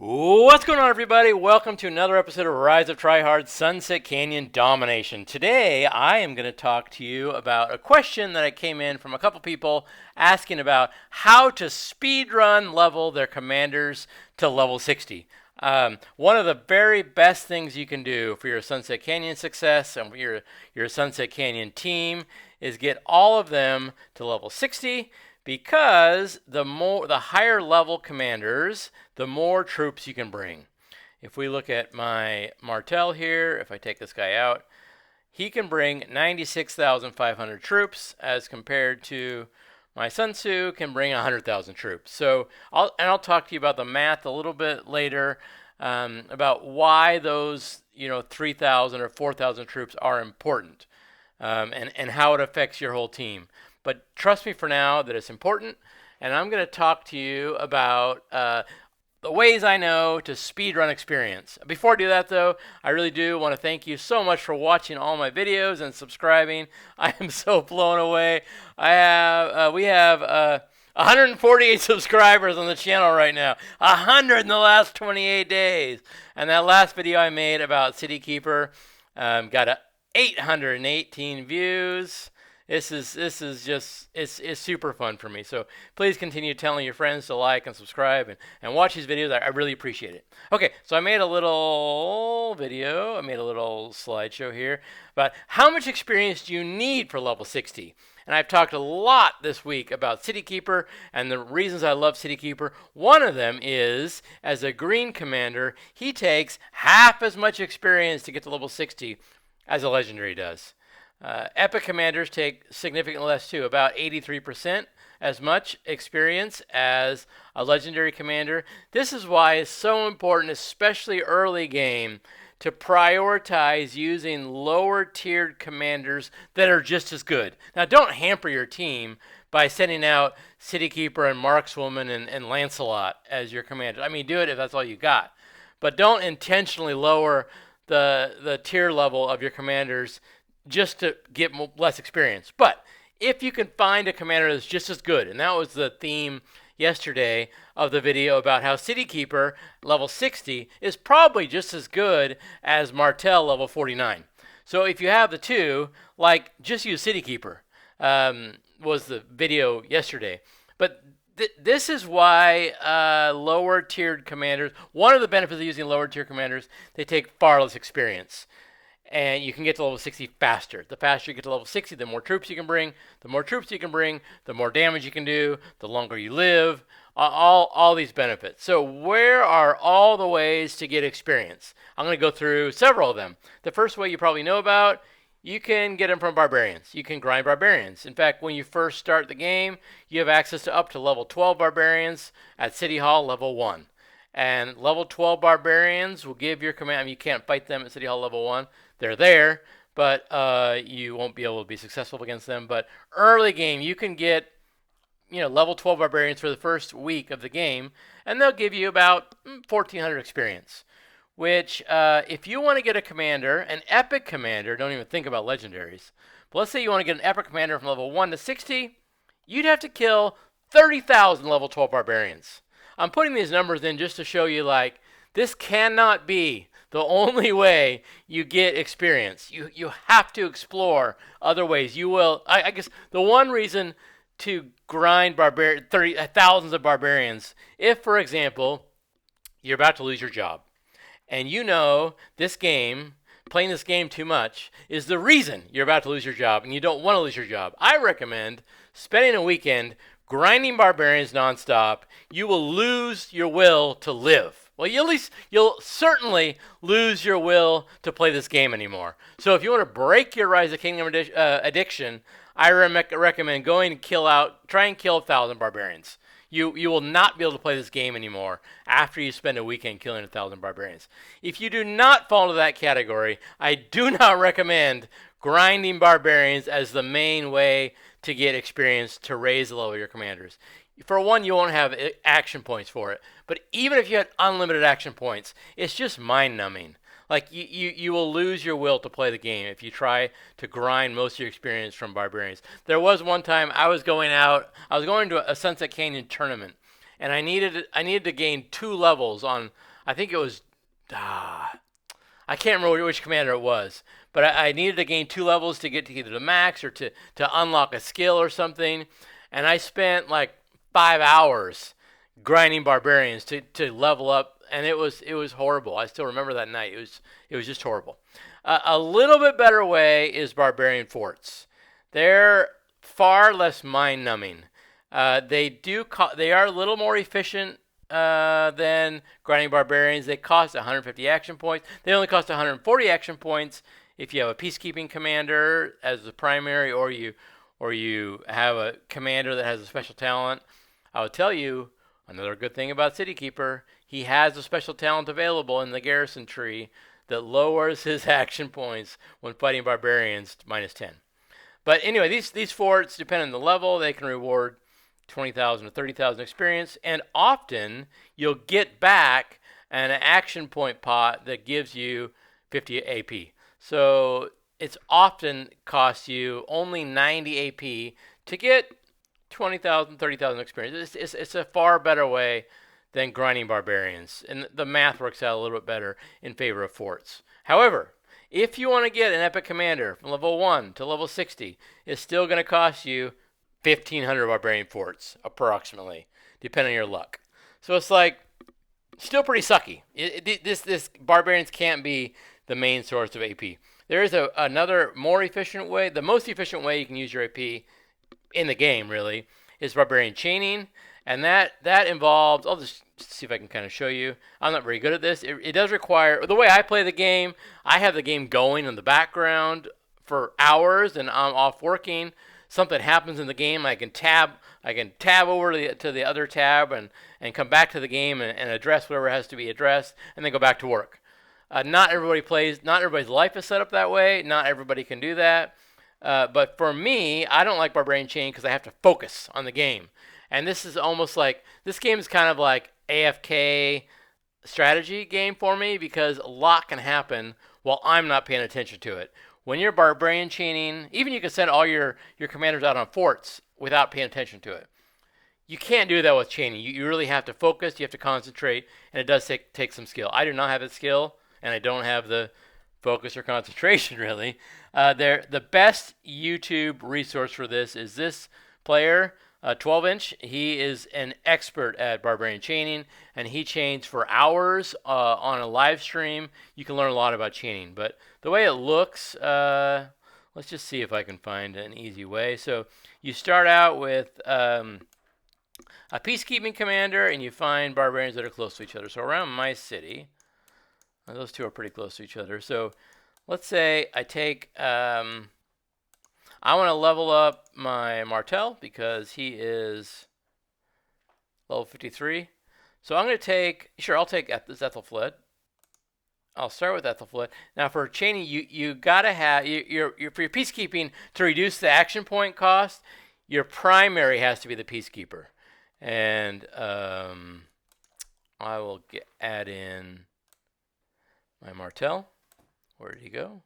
What's going on, everybody? Welcome to another episode of Rise of Tryhard Sunset Canyon Domination. Today, I am going to talk to you about a question that I came in from a couple people asking about how to speedrun level their commanders to level 60. One of the very best things you can do for your Sunset Canyon success and for your Sunset Canyon team is get all of them to level 60, because the higher level commanders, the more troops you can bring. If we look at my Martel here, if I take this guy out, he can bring 96,500 troops as compared to my Sun Tzu can bring 100,000 troops. So I'll talk to you about the math a little bit later, about why those 3,000 or 4,000 troops are important, and how it affects your whole team. But trust me for now that it's important, and I'm going to talk to you about the ways I know to speedrun experience. Before I do that, though, I really do want to thank you so much for watching all my videos and subscribing. I am so blown away. We have 148 subscribers on the channel right now. 100 in the last 28 days. And that last video I made about City Keeper got 818 views. This is just it's super fun for me. So please continue telling your friends to like and subscribe and watch these videos. I really appreciate it. Okay, so I made a little video. I made a little slideshow here about how much experience do you need for level 60. And I've talked a lot this week about City Keeper and the reasons I love City Keeper. One of them is, as a green commander, he takes half as much experience to get to level 60 as a legendary does. Epic commanders take significantly less too, about 83% as much experience as a legendary commander. This is why it's so important, especially early game, to prioritize using lower tiered commanders that are just as good. Now, don't hamper your team by sending out City Keeper and Markswoman and Lancelot as your commanders. I mean, do it if that's all you got. But don't intentionally lower the tier level of your commanders just to get less experience. But if you can find a commander that's just as good, and that was the theme yesterday of the video about how City Keeper level 60 is probably just as good as Martel level 49. So if you have the two, just use City Keeper, was the video yesterday. But this is why lower tiered commanders, one of the benefits of using lower tier commanders, they take far less experience. And you can get to level 60 faster. The faster you get to level 60, the more troops you can bring. The more troops you can bring, the more damage you can do, the longer you live, all these benefits. So where are all the ways to get experience? I'm going to go through several of them. The first way you probably know about, you can get them from Barbarians. You can grind Barbarians. In fact, when you first start the game, you have access to up to level 12 Barbarians at City Hall level 1. And level 12 Barbarians will give your command. I mean, you can't fight them at City Hall level 1. They're there, but you won't be able to be successful against them. But early game, you can get level 12 Barbarians for the first week of the game, and they'll give you about 1,400 experience. Which, if you want to get a commander, an epic commander, don't even think about legendaries. But let's say you want to get an epic commander from level 1 to 60, you'd have to kill 30,000 level 12 Barbarians. I'm putting these numbers in just to show you, this cannot be the only way you get experience. You have to explore other ways. You will, I guess, the one reason to grind thousands of barbarians, if, for example, you're about to lose your job, and this game, playing this game too much, is the reason you're about to lose your job, and you don't want to lose your job. I recommend spending a weekend grinding barbarians nonstop. You will lose your will to live. Well, you'll certainly lose your will to play this game anymore. So if you want to break your Rise of Kingdom addiction, I recommend going and try and kill 1,000 barbarians. You will not be able to play this game anymore after you spend a weekend killing 1,000 barbarians. If you do not fall into that category, I do not recommend grinding barbarians as the main way to get experience to raise the level of your commanders. For one, you won't have action points for it. But even if you had unlimited action points, it's just mind-numbing. You will lose your will to play the game if you try to grind most of your experience from barbarians. There was one time I was going to a Sunset Canyon tournament, and I needed to gain 2 levels on. I think it was. I can't remember which commander it was, but I needed to gain 2 levels to get to either the max or to unlock a skill or something, and I spent like 5 hours grinding barbarians to level up, and it was horrible. I still remember that night. It was just horrible. A little bit better way is barbarian forts. They're far less mind numbing. They are a little more efficient than grinding barbarians. They cost 150 action points. They only cost 140 action points if you have a peacekeeping commander as the primary, or you have a commander that has a special talent. I would tell you another good thing about City Keeper. He has a special talent available in the garrison tree that lowers his action points when fighting barbarians to -10. But anyway, these forts, depending on the level, they can reward 20,000 to 30,000 experience, and often you'll get back an action point pot that gives you 50 AP. So it's often costs you only 90 AP to get 20,000, 30,000 experience. It's a far better way than grinding barbarians, and the math works out a little bit better in favor of forts. However, if you want to get an epic commander from level 1 to level 60, it's still going to cost you 1,500 barbarian forts, approximately, depending on your luck. So it's like, still pretty sucky. This barbarians can't be the main source of AP. There is another more efficient way. The most efficient way you can use your AP in the game, really, is barbarian chaining. And that involves, I'll just see if I can kind of show you. I'm not very good at this. It does require, the way I play the game, I have the game going in the background for hours, and I'm off working. Something happens in the game, I can tab over to the other tab and come back to the game and address whatever has to be addressed, and then go back to work. Not everybody's life is set up that way. Not everybody can do that. But for me, I don't like Barbarian Chain because I have to focus on the game. And this is almost like, this game is kind of like AFK strategy game for me, because a lot can happen while I'm not paying attention to it. When you're barbarian chaining, even you can send all your commanders out on forts without paying attention to it. You can't do that with chaining. You really have to focus, you have to concentrate, and it does take some skill. I do not have that skill, and I don't have the focus or concentration, really. The best YouTube resource for this is this player, 12-inch. He is an expert at barbarian chaining, and he chains for hours on a live stream. You can learn a lot about chaining, but the way it looks, let's just see if I can find an easy way. So you start out with a peacekeeping commander, and you find barbarians that are close to each other. So around my city, those two are pretty close to each other. So let's say I take, I want to level up my Martel because he is level 53. So I'm going to take, I'll take Ethelfled. I'll start with Ethelfled. Now for chaining, you got to have, for your peacekeeping, to reduce the action point cost, your primary has to be the peacekeeper. And I will add in my Martel. Where did he go?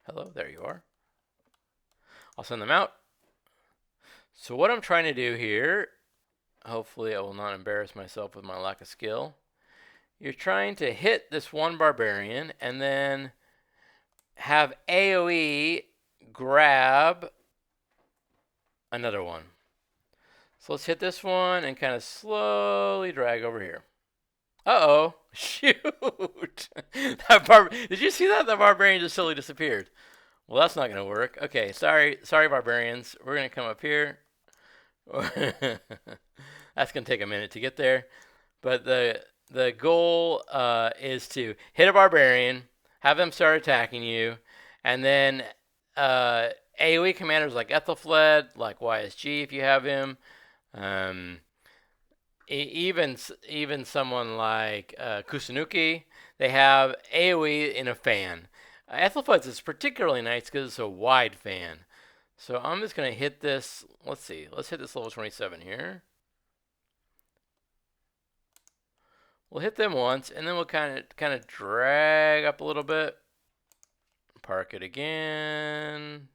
Hello, there you are. I'll send them out. So what I'm trying to do here, hopefully I will not embarrass myself with my lack of skill. You're trying to hit this one barbarian and then have AoE grab another one. So let's hit this one and kind of slowly drag over here. Uh-oh. Shoot. Did you see that? The barbarian just slowly disappeared. Well, that's not going to work. Okay, sorry, barbarians. We're going to come up here. That's going to take a minute to get there. But the goal is to hit a barbarian, have them start attacking you, and then AoE commanders like Ethelfled, like YSG if you have him, even someone like Kusunuki, they have AoE in a fan. Ethelfled's is particularly nice because it's a wide fan. So I'm just going to hit this. Let's see. Let's hit this level 27 here. We'll hit them once, and then we'll kind of drag up a little bit. Park it again.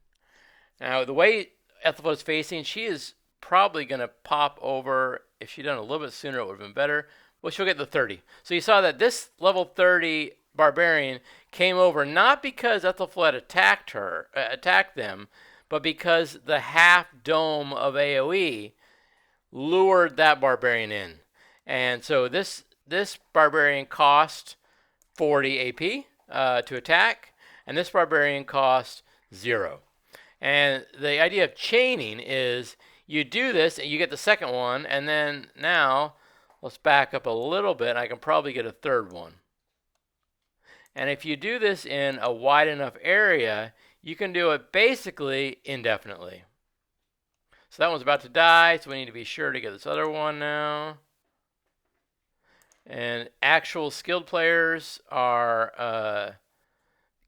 Now, the way Ethelfled's facing, she is probably going to pop over If she'd done a little bit sooner, it would have been better. Well, she'll get the 30. So you saw that this level 30 Barbarian came over not because Ethelflaed attacked them, but because the half dome of AoE lured that Barbarian in. And so this Barbarian cost 40 AP to attack, and this Barbarian cost 0. And the idea of chaining is you do this, and you get the second one, and then now, let's back up a little bit, I can probably get a third one. And if you do this in a wide enough area, you can do it basically indefinitely. So that one's about to die, so we need to be sure to get this other one now. And actual skilled players are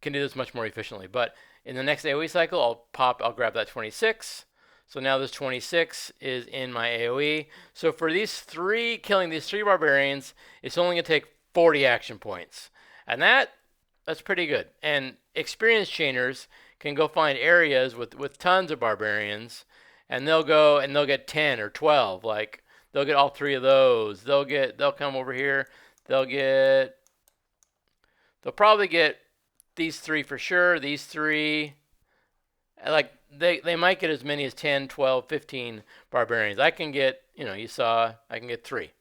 can do this much more efficiently. But in the next AoE cycle, I'll grab that 26. So now this 26 is in my AoE. So for killing these three barbarians, it's only going to take 40 action points. And that's pretty good. And experienced chainers can go find areas with tons of barbarians, and they'll get 10 or 12. Like, they'll get all three of those. They'll come over here. They'll probably get these three for sure. These three, like, they might get as many as 10, 12, 15 barbarians. I can get, I can get 3,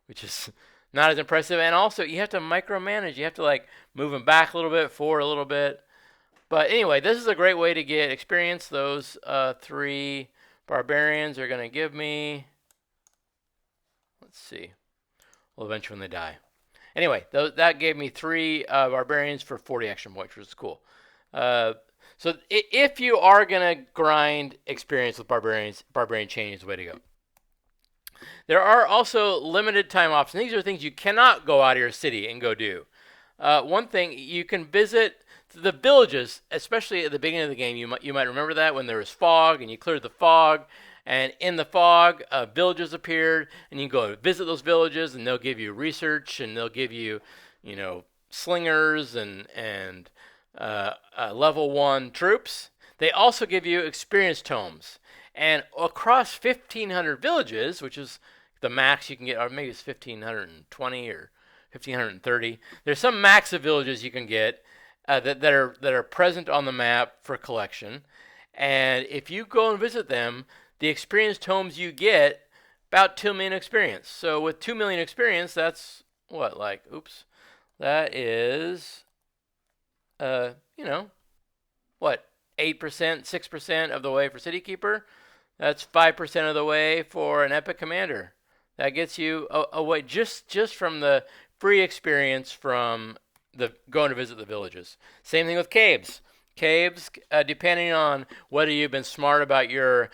which is not as impressive. And also, you have to micromanage. You have to, like, move them back a little bit, forward a little bit. But anyway, this is a great way to get experience. Those 3 barbarians are going to give me, let's see, well, eventually when they die. Anyway, that gave me 3 barbarians for 40 action points, which is cool. So if you are going to grind experience with barbarians, barbarian chaining is the way to go. There are also limited time options. These are things you cannot go out of your city and go do. One thing, you can visit the villages, especially at the beginning of the game. You might remember that when there was fog and you cleared the fog, and in the fog, villages appeared, and you can go visit those villages, and they'll give you research, and they'll give you, slingers and level 1 troops. They also give you experience tomes. And across 1,500 villages, which is the max you can get, or maybe it's 1,520 or 1,530. There's some max of villages you can get that are present on the map for collection. And if you go and visit them, the experience tomes you get, about 2 million experience. So with 2 million experience, that's what, like, that is, what, 8%, 6% of the way for City Keeper. That's 5% of the way for an Epic Commander. That gets you away just from the free experience from the going to visit the villages. Same thing with caves. Caves, depending on whether you've been smart about your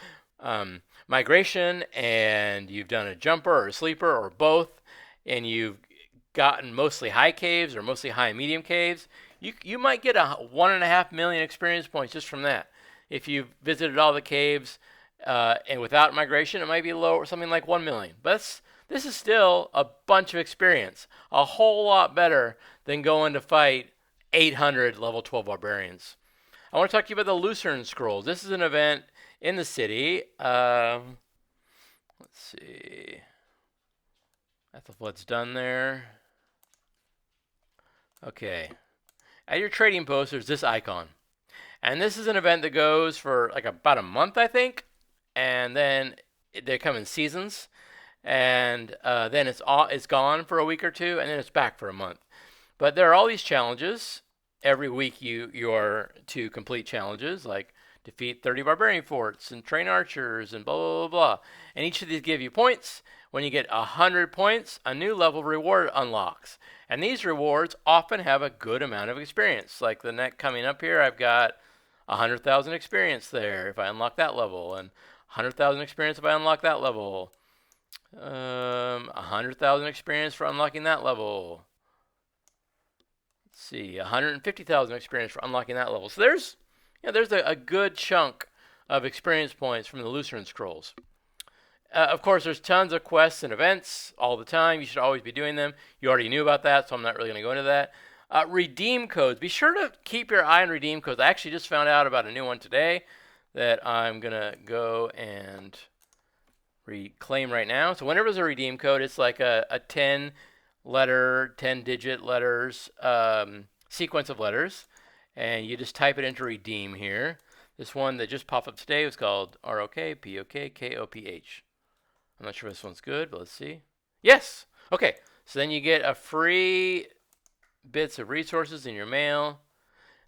migration and you've done a jumper or a sleeper or both, and you've gotten mostly high caves or mostly high and medium caves, you might get 1.5 million experience points just from that. If you've visited all the caves and without migration, it might be low, something like 1 million. But this is still a bunch of experience, a whole lot better than going to fight 800 level 12 barbarians. I want to talk to you about the Lucerne Scrolls. This is an event in the city. Let's see. Ethelflaed's done there. Okay. At your trading post, there's this icon. And this is an event that goes for like about a month, I think. And then they come in seasons. And then it's gone for a week or two, and then it's back for a month. But there are all these challenges. Every week you are to complete challenges, like defeat 30 barbarian forts and train archers and blah, blah, blah, blah. And each of these give you points. When you get 100 points, a new level reward unlocks. And these rewards often have a good amount of experience. Like the next coming up here, I've got 100,000 experience there if I unlock that level, and 100,000 experience if I unlock that level. 100,000 experience for unlocking that level. Let's see, 150,000 experience for unlocking that level. So there's a good chunk of experience points from the Lucerne Scrolls. Of course, there's tons of quests and events all the time. You should always be doing them. You already knew about that, so I'm not really going to go into that. Redeem codes. Be sure to keep your eye on redeem codes. I actually just found out about a new one today that I'm going to go and reclaim right now. So whenever there's a redeem code, it's like a 10-digit letters sequence of letters, and you just type it into redeem here. This one that just popped up today was called ROKPOKKOPH. I'm not sure if this one's good, but let's see. Yes. Okay. So then you get a free bits of resources in your mail.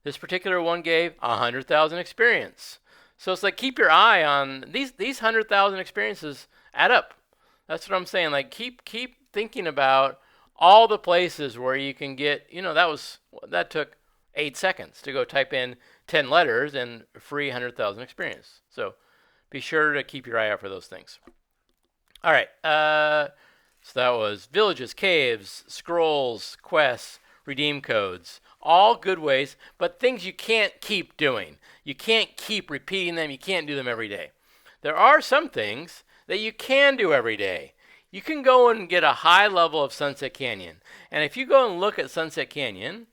This particular one gave 100,000 experience. So it's like, keep your eye on these 100,000 experiences add up. That's what I'm saying. Like, keep thinking about all the places where you can get, that took 8 seconds to go type in 10 letters and free 100,000 experience. So be sure to keep your eye out for those things. All right. So that was villages, caves, scrolls, quests, redeem codes. All good ways, but things you can't keep doing. You can't keep repeating them. You can't do them every day. There are some things that you can do every day. You can go and get a high level of Sunset Canyon. And if you go and look at Sunset Canyon,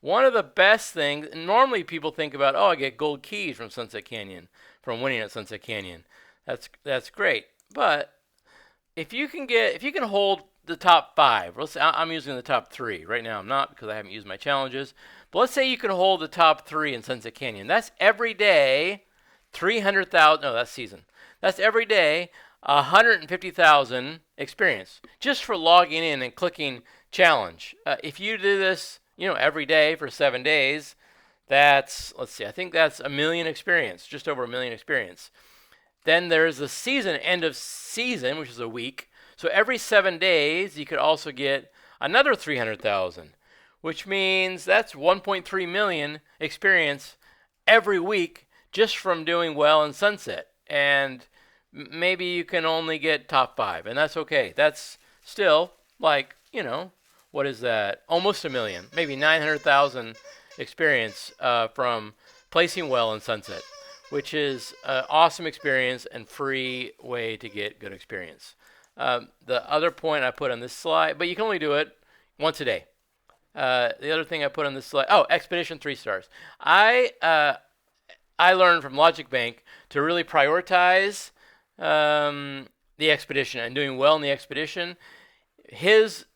one of the best things, normally people think about, I get gold keys from Sunset Canyon, from winning at Sunset Canyon. That's great. But if you can hold the top 5, let's say I'm using the top 3. Right now I'm not, because I haven't used my challenges. But let's say you can hold the top 3 in Sunset Canyon. That's every day 300,000, no, that's season. That's every day 150,000 experience just for logging in and clicking challenge. If you do this, every day for 7 days, that's, let's see, I think that's 1 million experience, just over 1 million experience. Then there's the season, end of season, which is a week. So every 7 days, you could also get another 300,000, which means that's 1.3 million experience every week just from doing well in Sunset. And maybe you can only get top 5, and that's okay. That's still like, what is that? Almost 1 million, maybe 900,000 experience from placing well in Sunset, which is an awesome experience and free way to get good experience. The other point I put on this slide, but you can only do it once a day. The other thing I put on this slide, Expedition 3 stars. I learned from Logic Bank to really prioritize the expedition and doing well in the expedition. His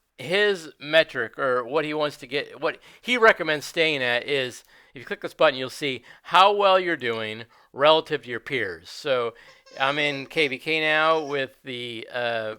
metric, or what he wants to get, what he recommends staying at, is if you click this button, you'll see how well you're doing relative to your peers. So I'm in KVK now with the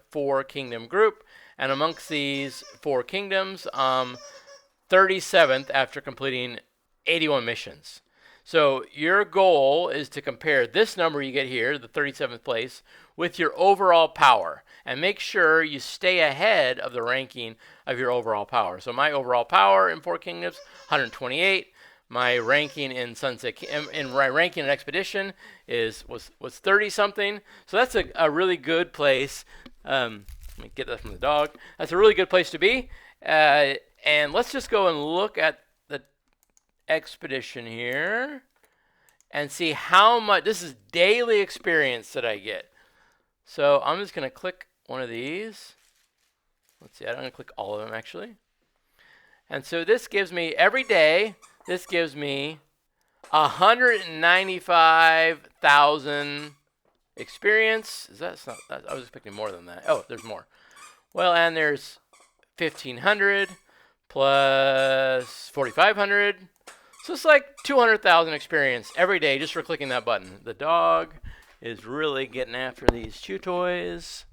4 kingdom group, and amongst these 4 kingdoms, 37th after completing 81 missions. So your goal is to compare this number you get here, the 37th place, with your overall power, and make sure you stay ahead of the ranking of your overall power. So my overall power in 4 kingdoms, 128. My ranking in Sunset, in my ranking in Expedition was 30 something. So that's a really good place. Let me get that from the dog. That's a really good place to be. And let's just go and look at the Expedition here and see how much. This is daily experience that I get. So I'm just going to click one of these. Let's see. I'm going to click all of them actually. And so this gives me every day. This gives me 195,000 experience. That's not. I was expecting more than that. Oh, there's more. Well, and there's 1,500 plus 4,500. So it's like 200,000 experience every day just for clicking that button. The dog is really getting after these chew toys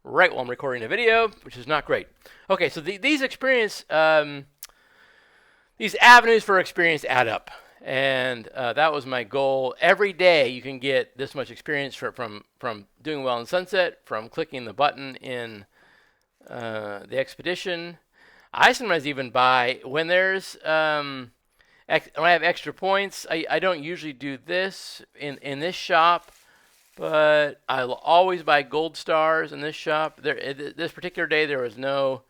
right while I'm recording a video, which is not great. Okay, so these experience. These avenues for experience add up, and that was my goal. Every day you can get this much experience from doing well in Sunset, from clicking the button in the Expedition. I sometimes even buy, when there's when I have extra points, I don't usually do this in this shop, but I'll always buy gold stars in this shop. This particular day there was no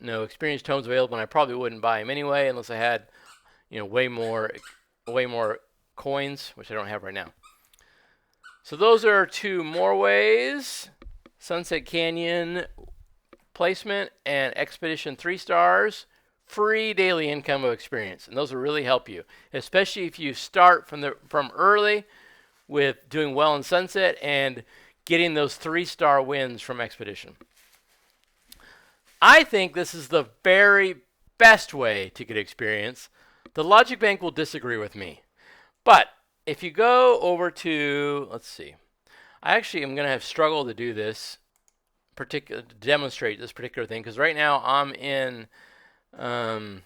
experience tomes available, and I probably wouldn't buy them anyway unless I had, way more coins, which I don't have right now. So those are 2 more ways: Sunset Canyon placement and Expedition 3 stars, free daily income of experience, and those will really help you, especially if you start from early with doing well in Sunset and getting those 3-star wins from Expedition. I think this is the very best way to get experience. The Logic Bank will disagree with me. But if you go over to, let's see, I actually am going to have struggled to do this, to demonstrate this particular thing, because right now I'm in the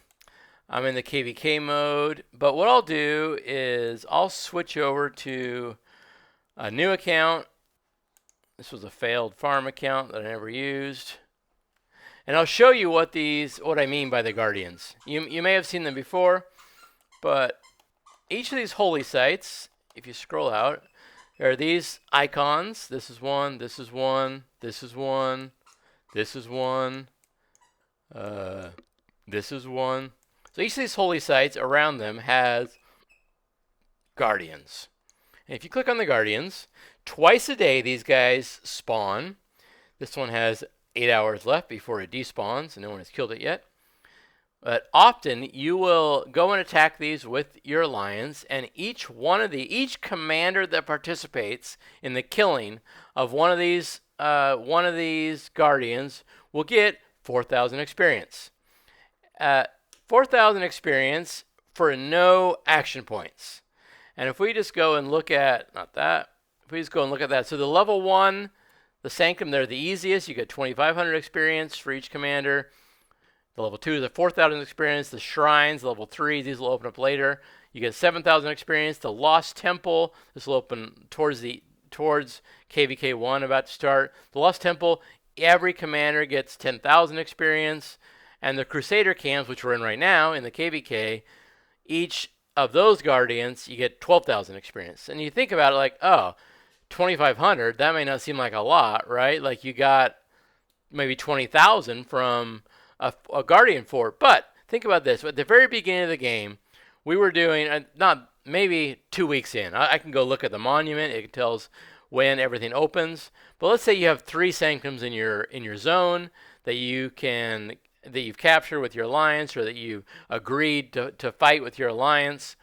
KVK mode. But what I'll do is I'll switch over to a new account. This was a failed farm account that I never used. And I'll show you what I mean by the Guardians. You may have seen them before, but each of these holy sites, if you scroll out, there are these icons. This is one, this is one, this is one, this is one, this is one. So each of these holy sites around them has Guardians. And if you click on the Guardians, twice a day these guys spawn. This one has 8 hours left before it despawns, and no one has killed it yet. But often you will go and attack these with your alliance, and each commander that participates in the killing of one of these Guardians will get 4,000 experience. 4,000 experience for no action points. And if we just go and look at that, so the level 1, the Sanctum, they're the easiest. You get 2,500 experience for each commander. The level 2 is the 4,000 experience. The Shrines, level 3, these will open up later. You get 7,000 experience. The Lost Temple, this will open towards KVK 1 about to start. The Lost Temple, every commander gets 10,000 experience. And the Crusader camps, which we're in right now in the KVK, each of those Guardians, you get 12,000 experience. And you think about it like, oh, 2,500, that may not seem like a lot, right? Like you got maybe 20,000 from a Guardian fort. But think about this. At the very beginning of the game, we were doing, not maybe 2 weeks in. I can go look at the monument. It tells when everything opens. But let's say you have 3 Sanctums in your zone that you've captured with your alliance, or that you agreed to fight with your alliance.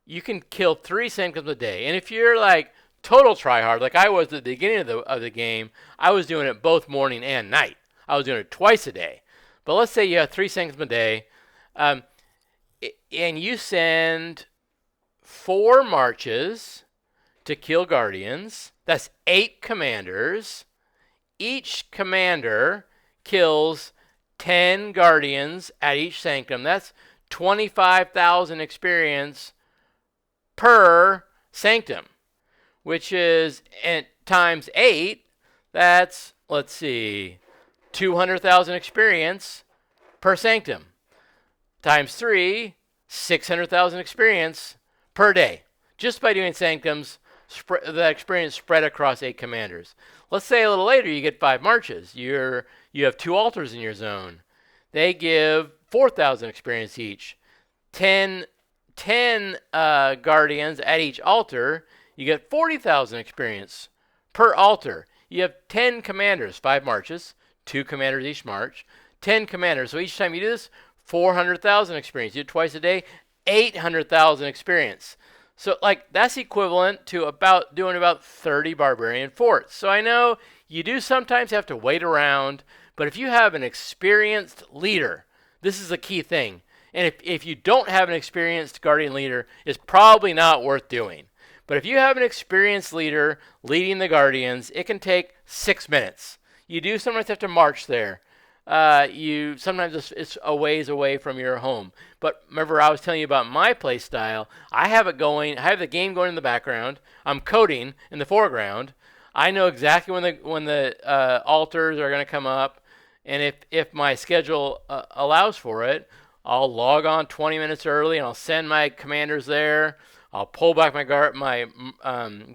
You can kill 3 Sanctums a day. And if you're like total tryhard, like I was at the beginning of the game, I was doing it both morning and night. I was doing it twice a day. But let's say you have 3 Sanctums a day, and you send 4 marches to kill Guardians. That's 8 commanders. Each commander kills 10 Guardians at each Sanctum. That's 25,000 experience per Sanctum, which is times 8. That's, let's see, 200,000 experience per Sanctum. Times 3, 600,000 experience per day. Just by doing Sanctums, the experience spread across 8 commanders. Let's say a little later you get 5 marches. You have 2 altars in your zone. They give 4,000 experience each. 10 Guardians at each altar, you get 40,000 experience per altar. You have 10 commanders, 5 marches, 2 commanders each march, 10 commanders. So each time you do this, 400,000 experience. You do it twice a day, 800,000 experience. So like that's equivalent to doing about 30 Barbarian forts. So I know you do sometimes have to wait around, but if you have an experienced leader, this is a key thing. And if you don't have an experienced Guardian leader, it's probably not worth doing. But if you have an experienced leader leading the Guardians, it can take 6 minutes. You do sometimes have to march there. Sometimes it's a ways away from your home. But remember, I was telling you about my play style. I have the game going in the background. I'm coding in the foreground. I know exactly when the altars are going to come up, and if my schedule allows for it, I'll log on 20 minutes early and I'll send my commanders there. I'll pull back my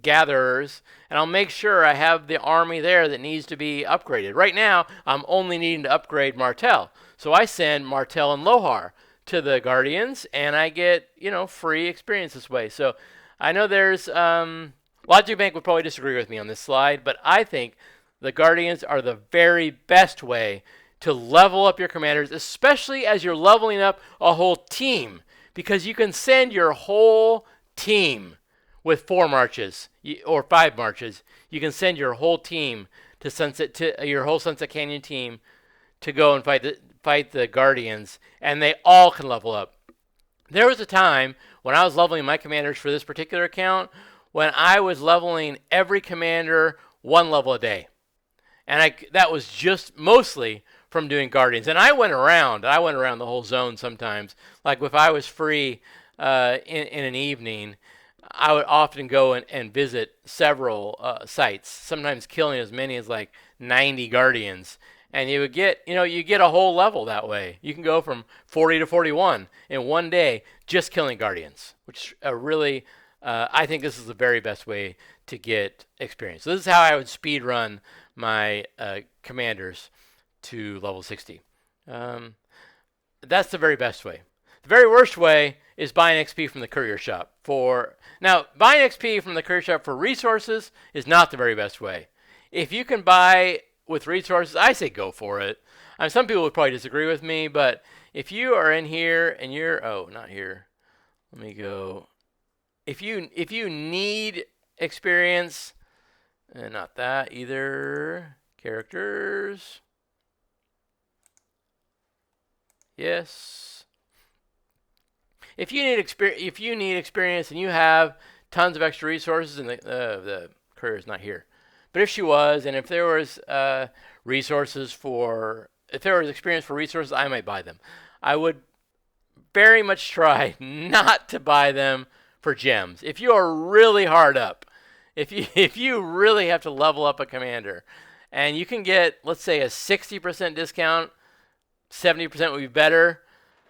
gatherers, and I'll make sure I have the army there that needs to be upgraded. Right now, I'm only needing to upgrade Martel. So I send Martel and Lohar to the Guardians, and I get, free experience this way. So I know there's... Logic Bank would probably disagree with me on this slide, but I think the Guardians are the very best way to level up your commanders, especially as you're leveling up a whole team, because you can send your whole team with 4 marches or 5 marches, you can send your whole team to your whole Sunset Canyon team to go and fight the Guardians, and they all can level up. There was a time when I was leveling my commanders for this particular account when I was leveling every commander 1 level a day. And that was just mostly from doing Guardians. And I went around the whole zone sometimes. Like if I was free in an evening, I would often go and visit several sites, sometimes killing as many as like 90 Guardians. And you would get, you get a whole level that way. You can go from 40 to 41 in one day just killing Guardians, which really, I think this is the very best way to get experience. So this is how I would speed run my commanders to level 60. That's the very best way. The very worst way is buying XP from the courier shop. Now, buying XP from the courier shop for resources is not the very best way. If you can buy with resources, I say go for it. Some people would probably disagree with me, but if you are in here and not here. Let me go. If you need experience, not that either. Characters. Yes. If you need experience and you have tons of extra resources, and the courier is not here. But if she was, and if there was experience for resources, I might buy them. I would very much try not to buy them for gems. If you are really hard up, if you really have to level up a commander, and you can get, let's say, a 60% discount, 70% would be better.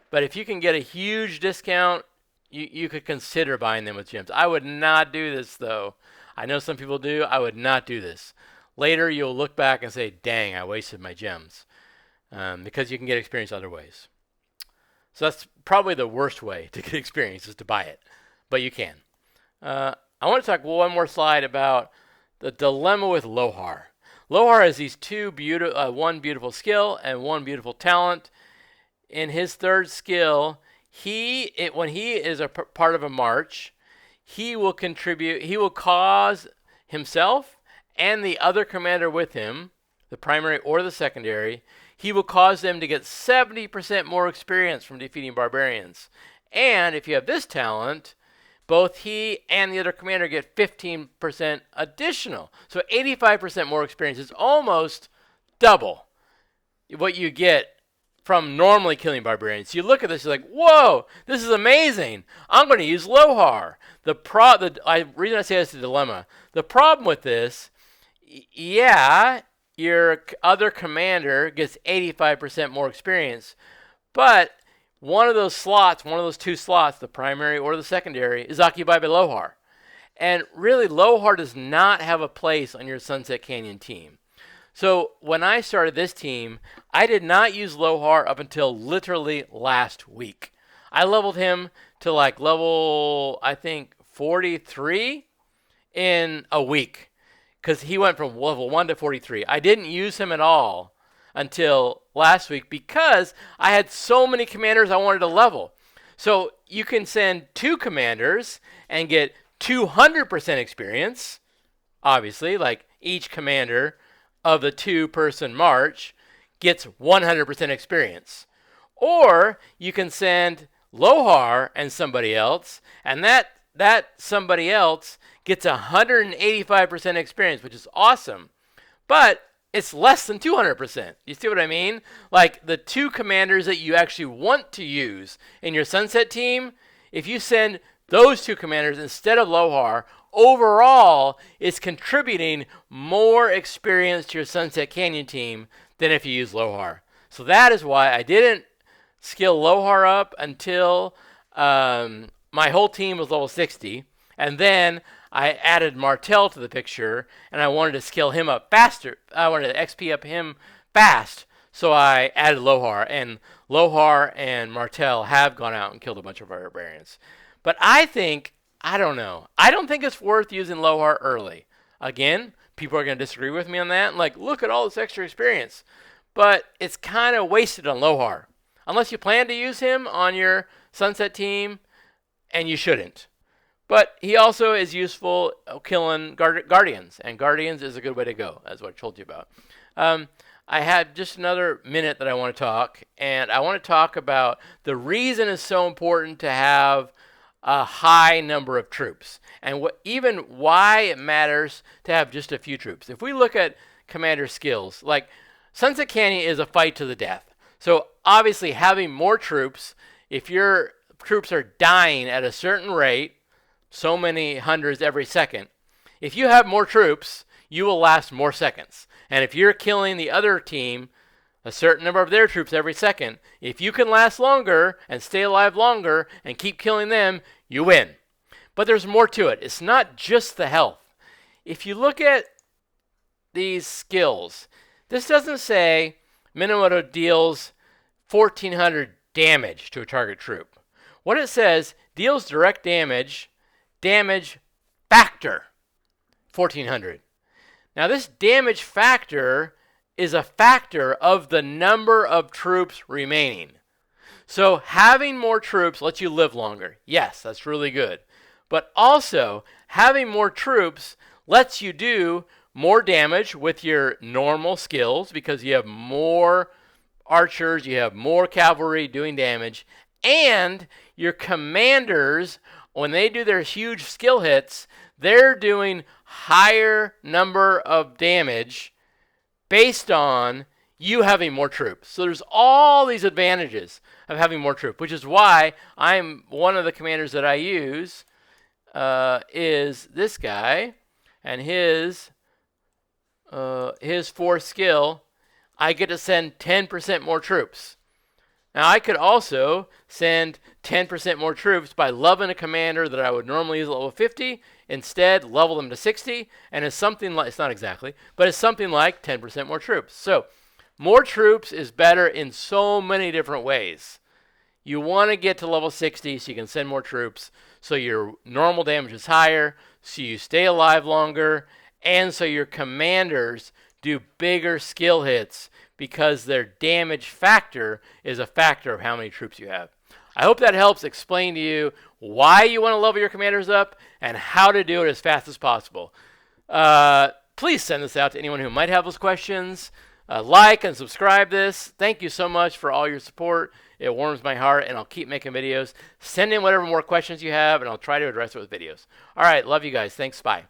But if you can get a huge discount, you could consider buying them with gems. I would not do this, though. I know some people do. I would not do this. Later, you'll look back and say, dang, I wasted my gems. Because you can get experience other ways. So that's probably the worst way to get experience is to buy it. But you can. I want to talk one more slide about the dilemma with Lohar. Lohar has these one beautiful skill and one beautiful talent. In his third skill, when he is a part of a march, he will cause himself and the other commander with him, the primary or the secondary, he will cause them to get 70% more experience from defeating barbarians. And if you have this talent, both he and the other commander get 15% additional. So 85% more experience. It's almost double what you get from normally killing barbarians. You look at this, you're like, whoa, this is amazing. I'm going to use Lohar. The reason I say this is a dilemma. The problem with this, your other commander gets 85% more experience, but one of those two slots, the primary or the secondary, is occupied by Lohar. And really, Lohar does not have a place on your Sunset Canyon team. So when I started this team, I did not use Lohar up until literally last week. I leveled him to like level, I think, 43 in a week because he went from level 1 to 43. I didn't use him at all until last week because I had so many commanders I wanted to level. So you can send 2 commanders and get 200% experience, obviously, like each commander of the 2-person march gets 100% experience. Or you can send Lohar and somebody else, and that somebody else gets 185% experience, which is awesome. But it's less than 200%. You see what I mean? Like the 2 commanders that you actually want to use in your Sunset team, if you send those 2 commanders instead of Lohar, overall, it's contributing more experience to your Sunset Canyon team than if you use Lohar. So that is why I didn't skill Lohar up until my whole team was level 60. And then I added Martel to the picture, and I wanted to skill him up faster. I wanted to XP up him fast, so I added Lohar. And Lohar and Martel have gone out and killed a bunch of barbarians. But I don't know. I don't think it's worth using Lohar early. Again, people are going to disagree with me on that. Like, look at all this extra experience. But it's kind of wasted on Lohar. Unless you plan to use him on your Sunset team, and you shouldn't. But he also is useful killing guardians, and guardians is a good way to go. That's what I told you about. Um, I had just another minute that I want to talk, and I want to talk about the reason it's so important to have a high number of troops, and even why it matters to have just a few troops. If we look at commander skills, like Sunset Canyon is a fight to the death. So obviously having more troops, if your troops are dying at a certain rate, so many hundreds every second, if you have more troops, you will last more seconds. And if you're killing the other team, a certain number of their troops every second, if you can last longer and stay alive longer and keep killing them, you win. But there's more to it. It's not just the health. If you look at these skills, this doesn't say Minamoto deals 1,400 damage to a target troop. What it says, deals direct damage factor 1,400. Now this damage factor is a factor of the number of troops remaining. So having more troops lets you live longer. Yes, that's really good. But also, having more troops lets you do more damage with your normal skills because you have more archers, you have more cavalry doing damage, and your commanders, when they do their huge skill hits, they're doing higher number of damage based on you having more troops. So there's all these advantages of having more troops, which is why I'm one of the commanders that I use is this guy, and his fourth skill, I get to send 10% more troops. Now I could also send 10% more troops by loving a commander that I would normally use at level 50, instead level them to 60, and it's something like, it's not exactly, but it's something like 10% more troops. So more troops is better in so many different ways. You want to get to level 60 so you can send more troops, so your normal damage is higher, so you stay alive longer, and so your commanders do bigger skill hits because their damage factor is a factor of how many troops you have. I hope that helps explain to you why you want to level your commanders up and how to do it as fast as possible. Please send this out to anyone who might have those questions. Like and subscribe this. Thank you so much for all your support. It warms my heart, and I'll keep making videos. Send in whatever more questions you have, and I'll try to address it with videos. All right, love you guys. Thanks. Bye.